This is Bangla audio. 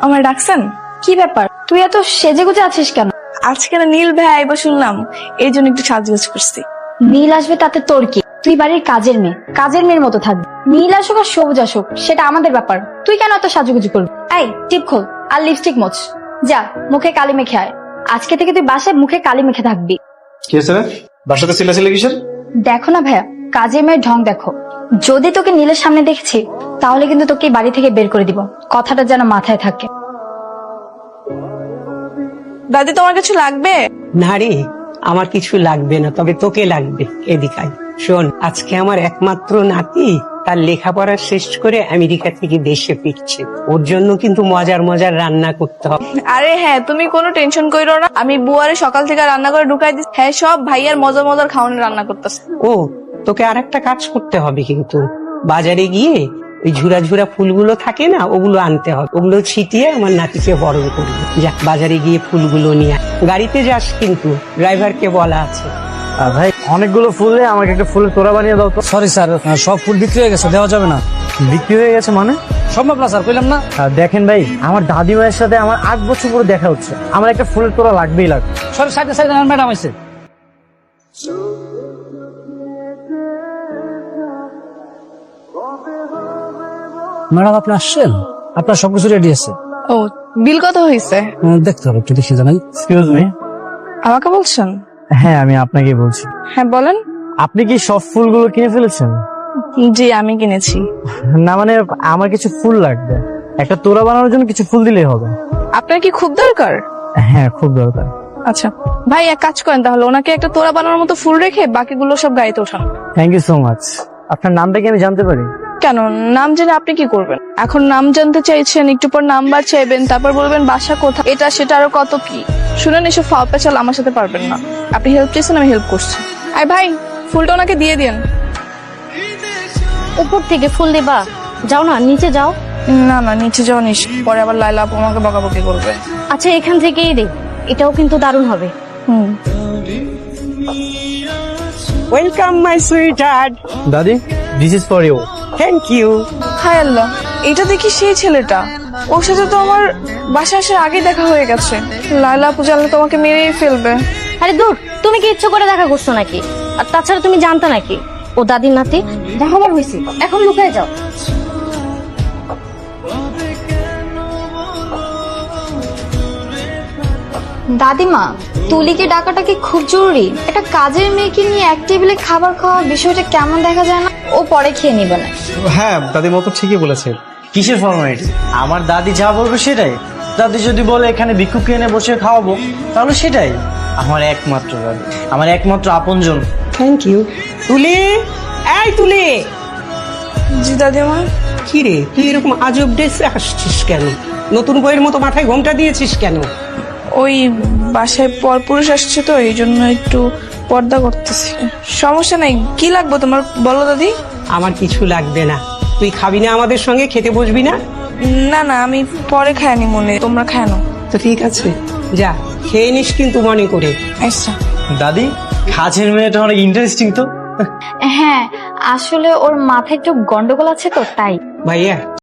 আমার ডাকছেন? কি ব্যাপার, তুই এত সেজে গুজে আছিস কেন? আজকে না নীল ভাই আইবো শুনলাম, এই জন্য একটু সাজগোজ করছি। নীল আসবে তাতে তোর কি? তুই বাড়ির কাজের মেয়ে, কাজের মেয়ের মতো থাকবি। নীল আসুক আর সবুজ আসুক সেটা আমাদের ব্যাপার, তুই কেন এত সাজুগুজু করবি? এই টিপ খোল আর লিপস্টিক মোছ, যা মুখে কালি মেখে আয়। আজকে থেকে তুই বাসায় মুখে কালি মেখে থাকবি। কি হয়েছে রে? বাসাতে চিল্লাচিল্লি কিসের? দেখো না ভাইয়া, কাজের মেয়ের ঢং দেখো। যদি তোকে নীলের সামনে দেখছি তাহলে কিন্তু তোকে এই বাড়ি থেকে বের করে দিব, কথাটা যেন মাথায় থাকে। দাদি তোমার কিছু লাগবে? না রে, আমার কিছু লাগবে না, তবে তোকে লাগবে। এদিকায় শোন, আজকে আমার একমাত্র নাতি তার লেখাপড়া শেষ করে আমেরিকা থেকে দেশে ফিরছে। ওর জন্য কিন্তু মজার মজার রান্না করতে হবে। আরে হ্যাঁ, তুমি কোনো টেনশন কইরো না, আমি বুয়ারে সকাল থেকে রান্না করে ঢুকাই দিচ্ছি। হ্যাঁ, সব ভাইয়ার মজার মজার খাওয়ানোর রান্না করতেছে। ও, তোকে আর একটা কাজ করতে হবে, কিন্তু বাজারে গিয়ে ওই ঝুরা ঝুরা ফুলগুলো থাকে না, ওগুলো আনতে হবে। ওগুলো ছিটিয়ে আমার নাতিকে বরণ করবি। যা বাজারে গিয়ে ফুলগুলো নিয়ে আয়। গাড়িতে যাস কিন্তু, ড্রাইভারকে বলা আছে। ভাই অনেকগুলো ফুল দিয়ে আমাকে একটা ফুলের তোড়া বানিয়ে দাও তো। সরি স্যার, সব ফুল বিক্রি হয়ে গেছে, দেওয়া যাবে না। বিক্রি হয়ে গেছে মানে? সম্ভব না স্যার, কইলাম না। দেখেন ভাই, আমার দাদিমায়ের সাথে আমার 8 বছর পরে দেখা হচ্ছে, আমার একটা ফুলের তোড়া লাগবেই লাগবে। সরি, সাইডে সাইডে ম্যাডাম আছে। ম্যাডাম আপনি আসছেন, আপনার সবকিছু রেডি আছে। ও, বিল কত হয়েছে? দেখতে হবে, একটু দেখে জানাই। Excuse me. আমাকে বলছেন? হ্যাঁ, আমি আপনাকে বলছি। হ্যাঁ বলেন। আপনি কি সব ফুলগুলো কিনে ফেলেছেন? জি, আমি কিনেছি। না মানে আমার কিছু ফুল লাগবে, একটা তোড়া বানানোর জন্য কিছু ফুল দিলেই হবে। আপনার কি খুব দরকার? হ্যাঁ, খুব দরকার। আচ্ছা ভাই, এক কাজ করেন তাহলে, ওনাকে একটা তোড়া বানানোর মতো ফুল রেখে বাকিগুলো সব গাড়িতে ওঠান। Thank you so much. আপনার নামটা কি আমি জানতে পারি? কেন, নাম জেনে আপনি কি করবেন? এখন নাম জানতে চাইছেন, একটু পর নাম্বার চাইবেন, তারপর বলবেন বাসা কোথায়, এটা সেটা আরো কত কি। শুনেন, এসব ফাও পেঁচাল আমার সাথে পারবেন না। আপনি হেল্প চেয়েছেন, আমি হেল্প করছি। আয় ভাই, ফুলটা ওনাকে দিয়ে দিন। উপর থেকে ফুল দিবা? যাও না, নিচে যাও। না না, নিচে যাওয়া নিস, পরে আবার লাইলা আপু আমাকে বকাবকি করবে। আচ্ছা, এখান থেকেই দে, এটাও কিন্তু দারুণ হবে। হুম। Welcome my sweetheart. দাদি, this is for you. Thank you. হায় আল্লাহ, এটা দেখি সেই ছেলেটা। ওর সাথে তো আমার বাসা আসার আগে দেখা হয়ে গেছে। লাইলা আপু জানলে তোমাকে মেরেই ফেলবে। আরে দূর, তুমি কি ইচ্ছে করে দেখা করছো নাকি? আর তাছাড়া তুমি জানতা নাকি ও দাদির নাতি? দেখাবার হয়েছে, এখন লুকায় যাও। দাদিমা, তুলিকে ডাকাটা কি খুব জরুরি? একটা কাজের মেয়েকে নিয়ে এক টেবিলে খাবার খাওয়া বিষয়টা কেমন দেখা যায় না? ও পরে খেয়ে নিবে না। হ্যাঁ, দাদি মতো ঠিকই বলেছে। কিসের ফর্মালিটি? আমার দাদি যা বলবে সেটাই। দাদি যদি বলে এখানে ভিক্ষুক এনে বসে খাওয়াবো, তাহলে সেটাই। আমার একমাত্র দাদি, আমার একমাত্র আপনজন। Thank you. তুলি, এই তুলি। জি দাদিমা। কি রে, তুই এরকম আজব ড্রেসে আসছিস কেন? নতুন বইয়ের মতো মাথায় ঘোমটা দিয়েছিস কেন? ওই বাসায় পরপুরুষ আসছে তো, এই জন্য একটু পর্দা করতেছি। সমস্যা নাই, কি লাগবে তোমার বলো দাদি। আমার কিছু লাগবে না। তুই খাবি না আমাদের সঙ্গে? খেতে বসবি না? না না, আমি পরে খাইনি, মনে তোমরা খায়ানো। তো ঠিক আছে, যা খেয়ে নিস কিন্তু মনে করে। আচ্ছা। দাদি, কাজের মেয়েটা অনেক ইন্টারেস্টিং তো। হ্যাঁ, আসলে ওর মাথায় একটু গন্ডগোল আছে তো, তাই। ভাইয়া,